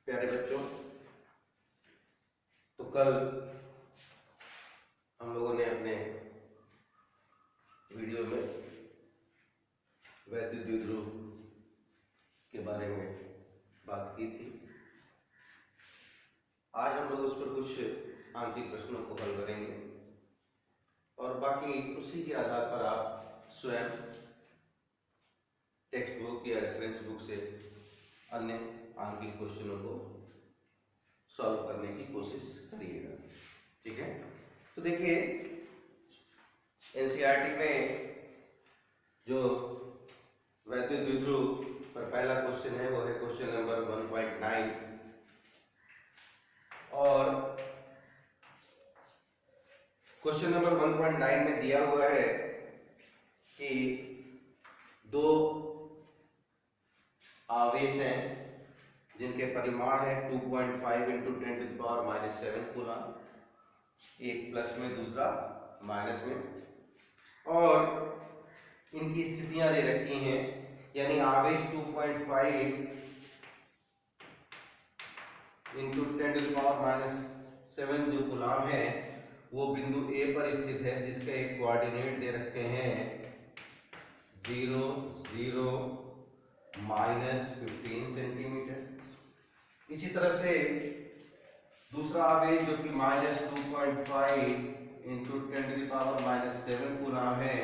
प्यारे बच्चों, तो कल हम लोगों ने अपने वीडियो में वैद्युत द्विध्रुव के बारे में बात की थी। आज हम लोग उस पर कुछ आंतरिक प्रश्नों को हल करेंगे और बाकी उसी के आधार पर आप स्वयं टेक्स्ट बुक या रेफरेंस बुक से अन्य आंतरिक क्वेश्चनों को सॉल्व करने की कोशिश करिएगा। ठीक है, तो देखिए एनसीईआरटी में जो वैद्युत द्विध्रुव पर पहला क्वेश्चन है वो है क्वेश्चन नंबर 1.9 और क्वेश्चन नंबर 1.9 में दिया हुआ है कि दो आवेश हैं जिनके परिमाण है 2.5 × 10⁻⁷ कूलम, एक प्लस में दूसरा माइनस में, और इनकी स्थितियां दे रखी हैं, यानी आवेश 2.5 × 10⁻⁷ जो कूलम है वो बिंदु ए पर स्थित है जिसके एक कोऑर्डिनेट दे रखे हैं 0, 0, -15 सेंटीमीटर। इसी तरह से दूसरा आवेश जो कि -2.5 × 10⁻⁷ कूलम है,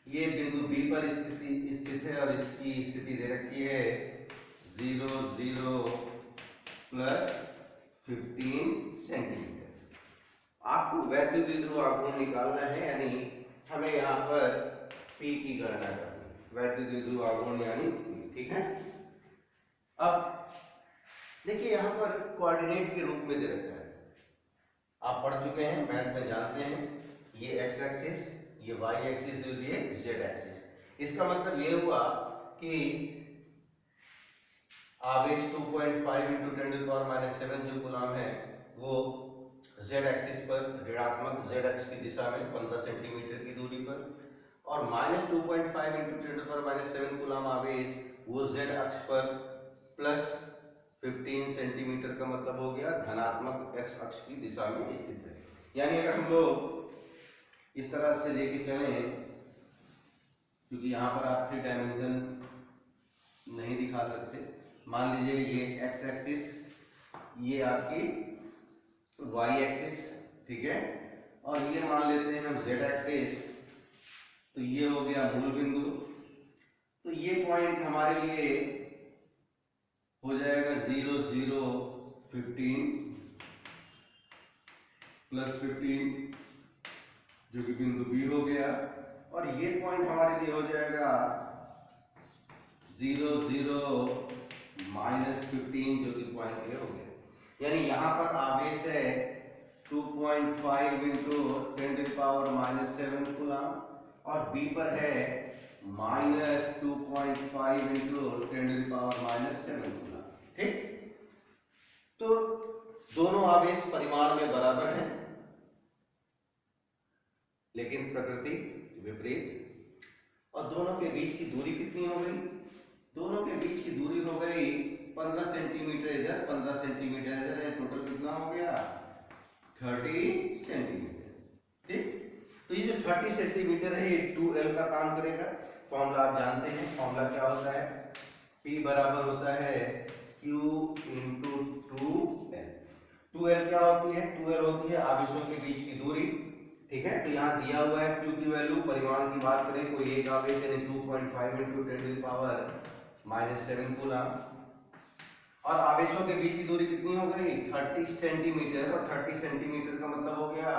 ये बिंदु बी पर स्थित है और इसकी स्थिति दे रखी है 0, 0, +15 सेंटीमीटर। आपको वैद्युत द्विध्रुव आघूर्ण निकालना है, यानी हमें यहाँ पर P की गणना करनी है, वैद्युत द्विध्रुव आघूर्ण यानी P। ठीक है, अब देखिए यहाँ पर कोऑर्डिनेट के रूप में दे रखा है, आप पढ़ चुके हैं, मैथ में जानते हैं, ये x एक्सिस, ये y एक्सिस और ये z एक्सिस। इसका मतलब ये हुआ कि आवेश 2.5 × 10⁻⁷ जो कूलम है वो z एक्सिस पर ऋणात्मक z अक्ष की दिशा में 15 सेंटीमीटर की दूरी पर, और -2.5 × 10⁻⁷ कूलम आवेश वो z अक्ष पर +15 सेंटीमीटर का मतलब हो गया धनात्मक x अक्ष की दिशा में स्थित है। यानी अगर हम लोग इस तरह से लेके चलें, क्योंकि यहाँ पर आप 3 डायमेंशन नहीं दिखा सकते, मान लीजिए ये x एक्सिस, ये आपकी y एक्सिस, ठीक है, और ये मान लेते हैं हम z एक्सिस, तो ये हो गया मूल बिंदु। तो ये पॉइंट हमारे लिए हो जाएगा 0, 0, 15 +15 जो कि बिंदु बी हो गया, और ये पॉइंट हमारे लिए हो जाएगा 0, 0, -15 जो कि पॉइंट ए हो गया। यानी यहाँ पर आवेश है 2.5 × 10⁻⁷ कूलम और बी पर है -2.5 × 10⁻⁷ कूलम। ठीक, तो दोनों आवेश परिमाण में बराबर हैं, लेकिन प्रकृति विपरीत, और दोनों के बीच की दूरी कितनी हो गई? दोनों के बीच की दूरी हो गई 15 सेंटीमीटर इधर, 15 सेंटीमीटर इधर, टोटल कितना हो गया 30 सेंटीमीटर। ठीक, तो ये जो 30 सेंटीमीटर है ये 2L का काम करेगा। फॉर्मूला आप जानते हैं, फॉर्मूला क्या होता है? P बराबर होता है Q × 2L। 2L क्या होती है? 2L होती है आवेशों के बीच की दूरी। ठीक है, तो यहाँ दिया हुआ है Q की वैल्यू, परिमाण की बात करें कोई एक आवेश यानी 2.5 × 10⁻⁷ कूलम, और आवेशों के बीच की दूरी कितनी हो गई 30 सेंटीमीटर, और 30 सेंटीमीटर का मतलब हो गया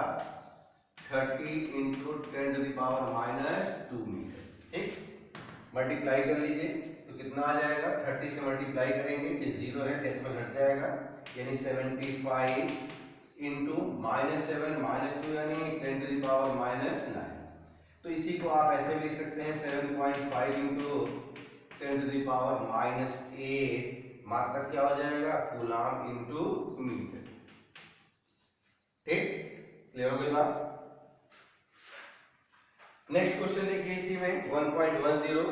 30 × 10⁻⁻2 मीटर। ठीक, मल्टीप्लाई कर लीजिए तो कितना आ जाएगा, 30 से मल्टीप्लाई करेंगे, ये 0 है, डेसिमल हट जाएगा, यानी 75 × -7 -2 यानी 10⁻⁹। तो इसी को आप ऐसे लिख सकते हैं 7.5 × 10⁻⁸ मात्रक क्या हो जाएगा कूलम × मीटर। ठीक, क्लियर हो गई बात? नेक्स्ट क्वेश्चन देखिए इसी में 1.10,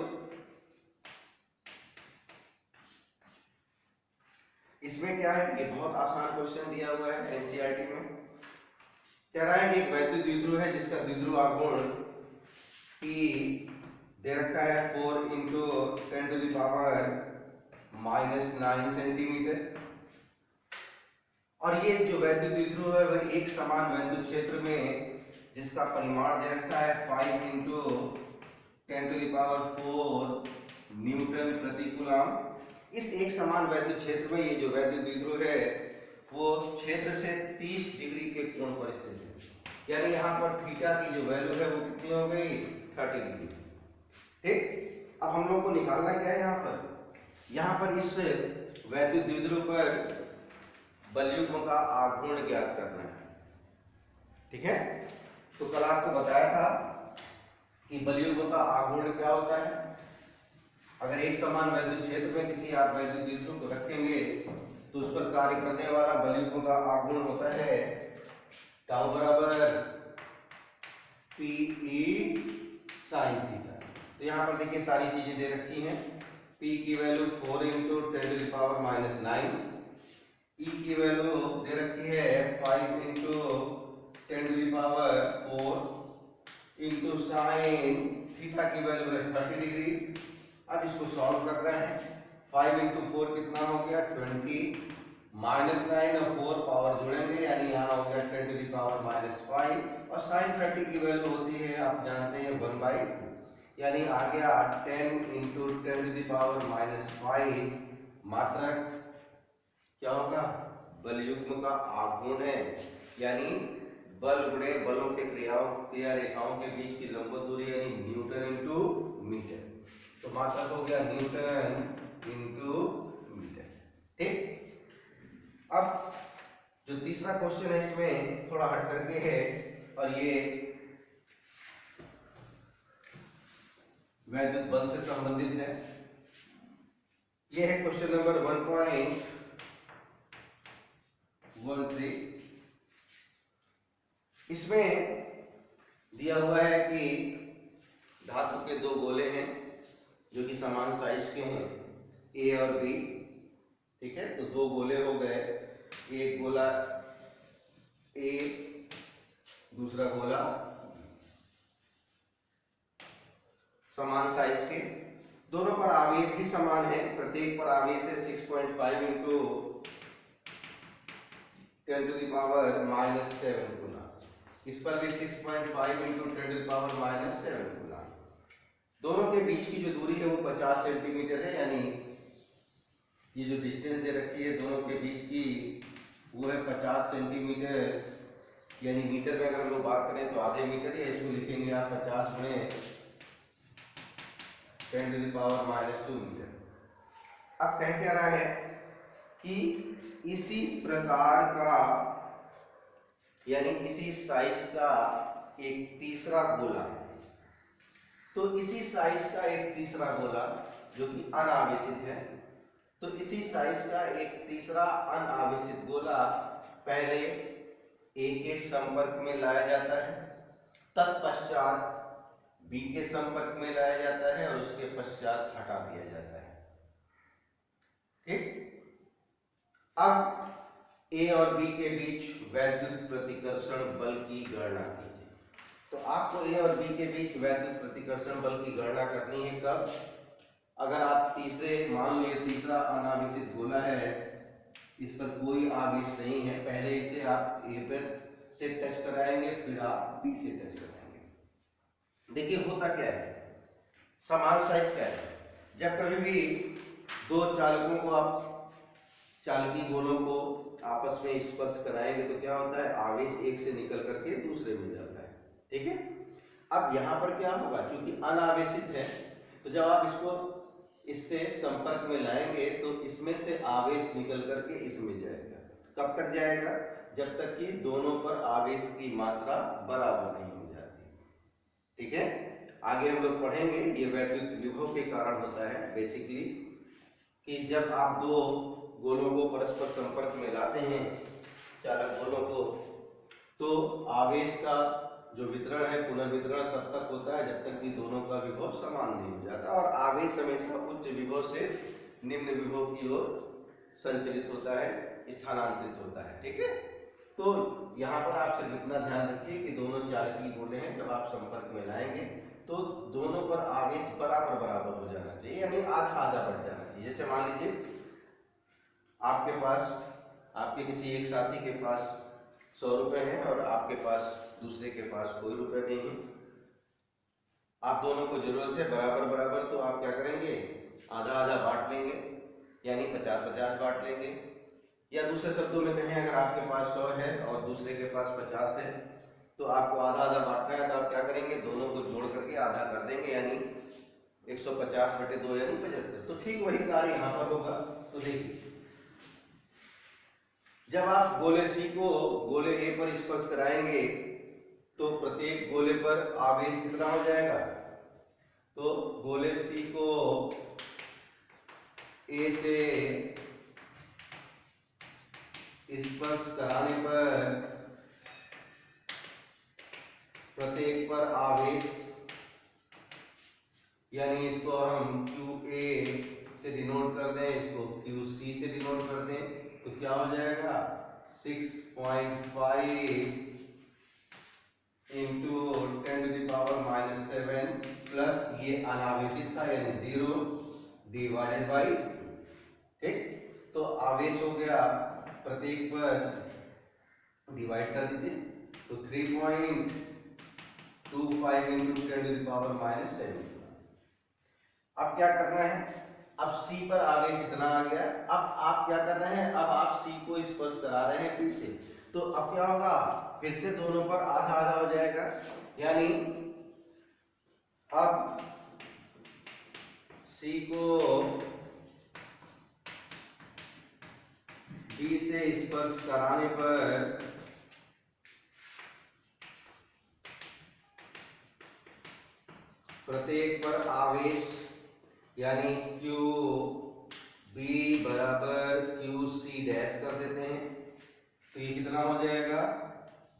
इसमें क्या है, ये बहुत आसान क्वेश्चन दिया हुआ है एनसीईआरटी में। कह रहा है कि एक वैद्युत द्विध्रुव है जिसका द्विध्रुव आघूर्ण P दे रखा है 4 × 10⁻⁹ सेंटीमीटर, और ये जो वैद्युत द्विध्रुव है वह एक समान वैद्युत क्षेत्र में जिसका परिमाण दे रखा है 5 × 10⁴ न्यूटन प्रति कूलम। इस एक समान वैद्युत क्षेत्र में ये जो वैद्युत द्विध्रुव है वो क्षेत्र से 30 डिग्री के कोण पर स्थित है, यानी यहाँ पर थीटा की जो वैल्यू है वो कितनी हो गई, 30 डिग्री। ठीक, अब हम लोग को निकालना क्या है, यहाँ पर इस वैद्युत द्विध्रुव पर बलयुग्म का आघूर्ण ज्ञात करना है। ठीक है, तो कल आपको बताया था कि बलयुग्म का आघूर्ण क्या होता है। अगर एक समान वैद्युत क्षेत्र में किसी आप वैद्युत द्विध्रुव को रखेंगे तो उस पर कार्य करने वाला बलयुग्म का आघूर्ण होता है टाउ बराबर PE sin थीटा। तो यहाँ पर देखिए सारी चीजें दे रखी हैं। P की वैल्यू 4 × 10⁻⁹, E की वैल्यू दे रखी है 5 × 10⁴ इंटू साइन थीटा की वैल्यू है 30 डिग्री। अब इसको सॉल्व कर रहे हैं। 5 × 4 कितना हो गया 20, -9 और 4 पावर जुड़ेंगे यानी यहाँ हो गया 10⁻⁵, और साइन 30 की वैल्यू होती है आप जानते हैं 1/2, यानी आ गया 10 × 10⁻⁵। मात्रक क्या होगा, बलयुग्म का आघूर्ण है, यानी बल गुणे बलों के क्रिया रेखाओं के बीच की लंबवत दूरी यानी न्यूटन इंटू मीटर। तो मात्रक हो गया न्यूटन इंटू मीटर। ठीक, अब जो तीसरा क्वेश्चन है इसमें थोड़ा हट करके है, और ये वैद्युत बल से संबंधित है। ये है क्वेश्चन नंबर 1.13। इसमें दिया हुआ है कि धातु के दो गोले हैं जो कि समान साइज के हैं A और B। ठीक है, तो दो गोले हो गए, एक गोला A, दूसरा गोला समान साइज के, दोनों पर आवेश भी समान है। प्रत्येक पर आवेश है 6.5 × 10⁻⁷ गुना, इस पर भी 6.5 × 10⁻⁷ गुना। दोनों के बीच की जो दूरी है वो 50 सेंटीमीटर है, यानी ये जो डिस्टेंस दे रखी है दोनों के बीच की वो है 50 सेंटीमीटर, यानी मीटर में अगर हम लोग बात करें तो आधे मीटर, या इसको लिखेंगे आप 50 × 10⁻⁻² मीटर। अब कह क्या रहा है कि इसी प्रकार का यानी इसी साइज का एक तीसरा गोला है, तो इसी साइज का एक तीसरा गोला जो कि अनावेशित है, तो इसी साइज का एक तीसरा अनावेशित गोला पहले A के संपर्क में लाया जाता है, तत्पश्चात B के संपर्क में लाया जाता है और उसके पश्चात हटा दिया जाता है। ठीक, अब A और B के बीच वैद्युत प्रतिकर्षण बल की गणना कीजिए। तो आपको A और B के बीच वैद्युत प्रतिकर्षण बल की गणना करनी है कब, अगर आप तीसरे, मान लो ये तीसरा अनावेशित गोला है, इस पर कोई आवेश नहीं है, पहले इसे आप A पर से टच कराएंगे फिर आप B से टच कराएंगे। देखिए होता क्या है, समान साइज का है, जब कभी भी दो चालकों को आप चालकी गोलों को आपस में स्पर्श कराएंगे तो क्या होता है, आवेश एक से निकल करके दूसरे में जाता है। ठीक है, अब यहाँ पर क्या होगा, क्योंकि अनावेशित है तो जब आप इसको इससे संपर्क में लाएंगे तो इसमें से आवेश निकल करके इसमें जाएगा। कब तक जाएगा, जब तक कि दोनों पर आवेश की मात्रा बराबर नहीं हो जाती। ठीक है, आगे हम लोग पढ़ेंगे, ये वैद्युत विभव के कारण होता है बेसिकली, कि जब आप दो गोलों को परस्पर संपर्क में लाते हैं, चालक गोलों को, तो आवेश का जो वितरण है पुनर्वितरण तब तक होता है जब तक कि दोनों का विभव समान नहीं हो जाता, और आवेश हमेशा उच्च विभव से निम्न विभव की ओर संचलित होता है, स्थानांतरित होता है। ठीक है, तो यहाँ पर आप सिर्फ इतना ध्यान रखिए कि दोनों चालकीय गोले हैं, जब आप संपर्क में लाएंगे तो दोनों पर आवेश बराबर बराबर हो जाना चाहिए, यानी आधा आधा बढ़ जाना चाहिए। जैसे मान लीजिए आपके पास, आपके किसी एक साथी के पास 100 रुपए हैं और आपके पास दूसरे के पास कोई रुपए नहीं है, आप दोनों को जरूरत है बराबर बराबर, तो आप क्या करेंगे, आधा आधा बांट लेंगे, यानी 50-50 बांट लेंगे। या दूसरे शब्दों में कहें, अगर आपके पास 100 है और दूसरे के पास 50 है, तो आपको आधा आधा बांटना है, तो आप क्या करेंगे, दोनों को जोड़ करके आधा कर देंगे, यानी 150/2 यानी 75। तो ठीक वही कार्य यहाँ पर होगा। तो देखिए, जब आप गोले सी को गोले ए पर स्पर्श कराएंगे तो प्रत्येक गोले पर आवेश कितना हो जाएगा, तो गोले सी को ए से स्पर्श कराने पर प्रत्येक पर आवेश, यानी इसको हम QA से डिनोट कर दें, इसको QC से डिनोट कर दें, तो क्या हो जाएगा 6.5 इंटू 10⁻⁻7 प्लस ये अनावेशित था यानी 0 डिवाइडेड बाई। ठीक, तो आवेश हो गया प्रत्येक पर डिवाइड कर दीजिए, तो 3.25 इंटू 10⁻⁻7। अब क्या करना है, अब C पर आवेश इतना आ गया, अब आप क्या कर रहे हैं, अब आप C को स्पर्श करा रहे हैं फिर से, तो अब क्या होगा, फिर से दोनों पर आधा आधा हो जाएगा, यानी अब C को D से स्पर्श कराने पर प्रत्येक पर आवेश, यानी QB बराबर QC डैश कर देते हैं, तो ये कितना हो जाएगा,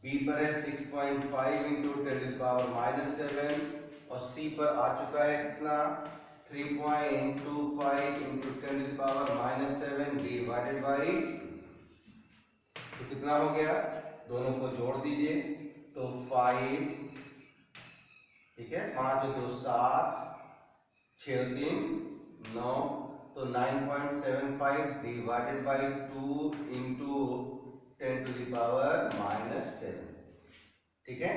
B पर है 6.5 इंटू 10⁻⁻7 और C पर आ चुका है कितना 3.25 इंटू 10⁻⁻7 डिवाइडेड बाई, तो कितना हो गया, दोनों को जोड़ दीजिए, तो 5, ठीक है, 5 और 2 7, 6 और 3 9, तो 9.75 डिवाइडेड बाई 2 इंटू 10⁻⁻7। ठीक है,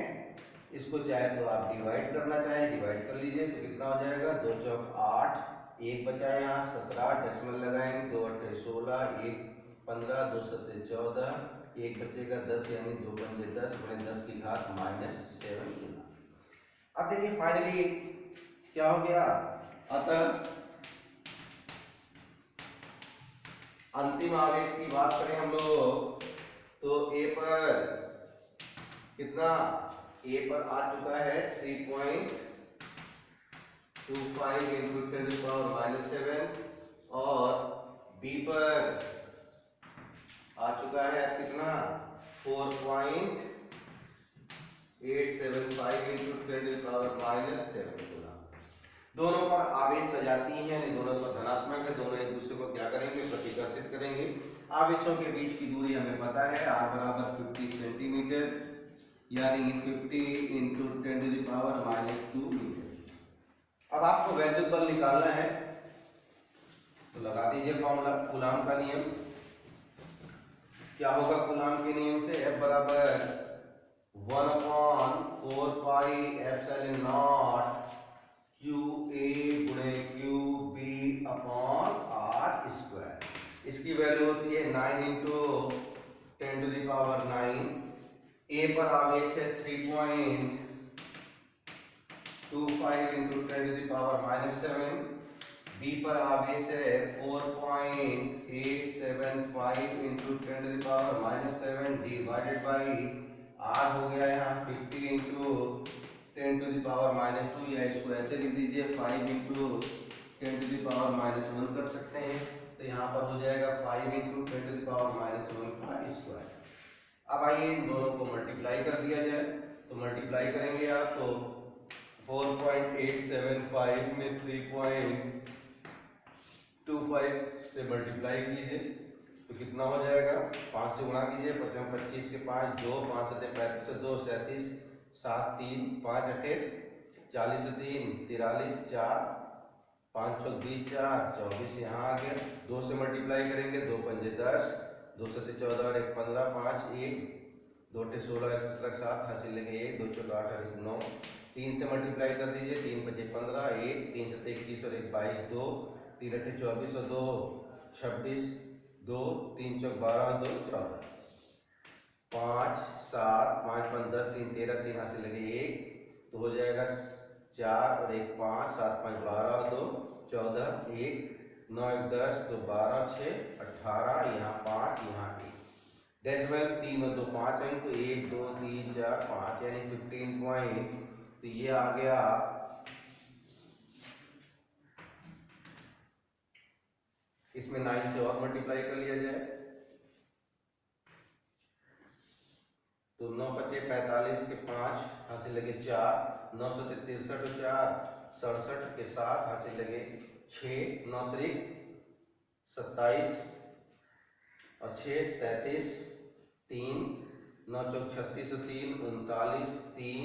इसको चाहे तो आप डिवाइड करना चाहें डिवाइड कर लीजिए, तो कितना हो जाएगा, 2 चौक 8, 1 बचा है यहाँ 17, डेसिमल लगाएंगे, 2 8 16, 1 15, 2 7 14, 1 बचेगा 10, यानी 2 पंजे 10 गुणे 10 की घात -7 गुना। अब देखिए फाइनली क्या हो गया, अतः अंतिम आवेश की बात करें हम लोग, तो A पर कितना, A पर आ चुका है 3.25 इंटू 10⁻⁻7 और B पर आ चुका है कितना 4.875 इंटू 10⁻⁻7। दोनों पर आवेश सजाती हैं, यानी दोनों पर धनात्मक है, दोनों एक दूसरे को क्या करेंगे, प्रतिकर्षित करेंगे। आवेशों के बीच की दूरी हमें पता है, r बराबर 50 सेंटीमीटर, यानी 50 इंटू 10⁻⁻2 मीटर। अब आपको वैद्युत बल निकालना है, तो लगा दीजिए फॉर्मूला, कूलाम का नियम। क्या होगा कूलाम के नियम से, F बराबर 1/4 पाई एप्सिलॉन नॉट QA गुणे QB अपॉन R स्क्वायर। इसकी वैल्यू होती है 9 इंटू 10⁹। A पर आवेश है 3.25 इंटू 10⁻⁻7, B पर आवेश है 4.875 इंटू 10⁻⁻7 डिवाइडेड बाई R हो गया यहाँ 50 इंटू 10⁻⁻2, या इसको ऐसे लिख दीजिए 5 इंटू 10⁻⁻1 कर सकते हैं, तो यहाँ पर हो जाएगा 5 इंटू 10⁻⁻1 का स्क्वायर। अब आइए इन दोनों को मल्टीप्लाई कर दिया जाए, तो मल्टीप्लाई करेंगे आप, तो 4.875 में 3.25 से मल्टीप्लाई कीजिए, तो कितना हो जाएगा, 5 से गुणा कीजिए, 25 के 5 2, 5 7 35 से 2 37, 7 3 5 8 40 से 3 43 4 5 6 20 4 24 यहाँ आ गया। 2 से मल्टीप्लाई करेंगे, 2 पंजे 10, 2 7 14 और 1 15, 5 1 2 8 16 1 17 7 हासिल लगे 1 2 14 8 8 9। 3 से मल्टीप्लाई कर दीजिए, 3 5 15 1 3 7 21 और 1 22 2 3 8 24 और 2 26 2 3 4 12 2 14 5 7 5 5 10 3 13 3 हासिल लगे 1 तो हो जाएगा 4 और 1 5 7 5 12 और 2 14 1 9 1 10 तो 12 6 18 यहाँ 5 यहाँ 1 डेसिमल 3 और 2 5 अंक तो 1 2 3 4 5 यानी 15 पॉइंट। तो ये आ गया इसमें 9 से और मल्टीप्लाई कर लिया जाए तो 9 5 45 के 5 हासिल लगे 4 9 7 63 और 4 67 के 7 हासिल लगे 6 9 3 27 और 6 33 3 9 4 36 और 3 39 3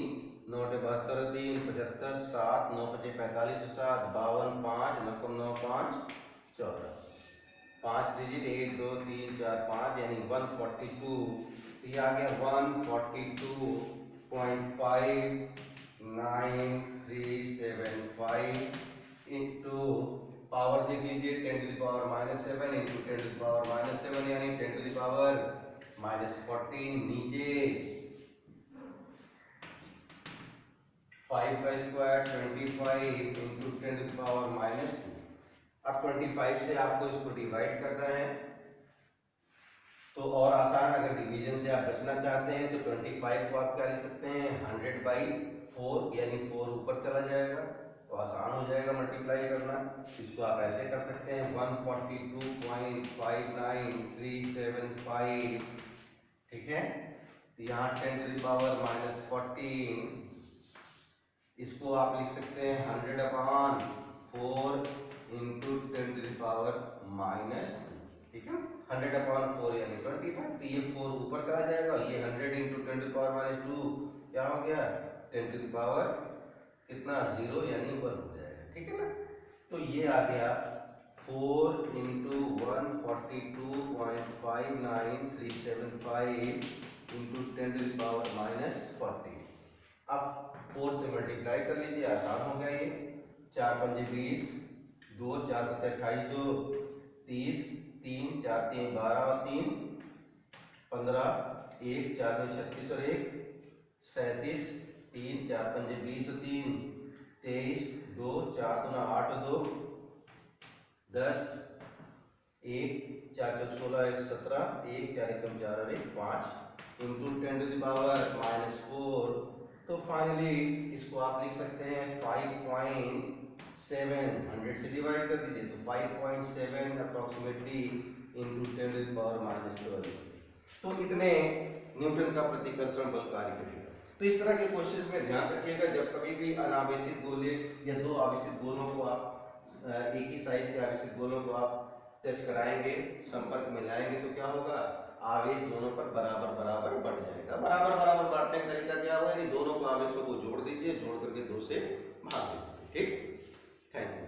9 8 72 3 75 7 9 5 45 7 52 5 9 9 5 14 5 डिजिट 1 2 3 4 5 यानी 142। ये आ गया 142.59375 इंटू पावर देख लीजिए 10 to the power -7 into 10 to the power -7 यानी 10 टू द पावर -14 नीचे 5 का square 25 into 10 to the power -2। अब 25 से आपको इसको डिवाइड करना है तो और आसान, अगर डिवीजन से आप बचना चाहते हैं तो 25 को आप क्या लिख सकते हैं 100/4 यानी 4 ऊपर चला जाएगा तो आसान हो जाएगा मल्टीप्लाई करना। इसको आप ऐसे कर सकते हैं 142.59375 ठीक है। तो यहाँ 10 टू द पावर -14 इसको आप लिख सकते हैं 100/4 इंटू 10 टू द पावर -2 ठीक है। 100/4 यानी 25 तो ये 4 ऊपर चला जाएगा, ये 100 इंटू 10 टू द पावर -2 क्या हो गया 10 टू द पावर कितना 0 यानी 1 हो जाएगा ठीक है ना। तो ये आ गया 4 into 142.59375 into 10 to the power -14। अब 4 से मल्टीप्लाई कर लीजिए, आसान हो गया ये 4 पंजे 20 2 4 7 28 2 30 3 4 3 12 और 3 15 1 4 2 36 और 1 37 3 4 पंजे 20 और 3 23 2 4 2 8 और 2 10 1 4 4 16 1 17 1 4 1 4 और 1 5 इंटू 10 टू द पावर -4। तो फाइनली इसको आप लिख सकते हैं 5.7 100 से डिवाइड कर दीजिए तो 5.7 approximately into 10 to the power -12। तो इतने न्यूटन का प्रतिकर्षण बल कार्य करेगा। तो इस तरह के क्वेश्चंस में ध्यान रखिएगा, जब कभी भी अनावेशित गोले या दो आवेशित गोलों को आप एक ही साइज के आवेशित गोलों को आप टच कराएंगे, संपर्क में लाएंगे तो क्या होगा आवेश दोनों पर बराबर बराबर बढ़ जाएगा। बराबर बराबर बांटने का तरीका क्या होगा, यानी दोनों को आवेशों को जोड़ दीजिए, जोड़ करके 2 से भाग दीजिए ठीक। Thank you.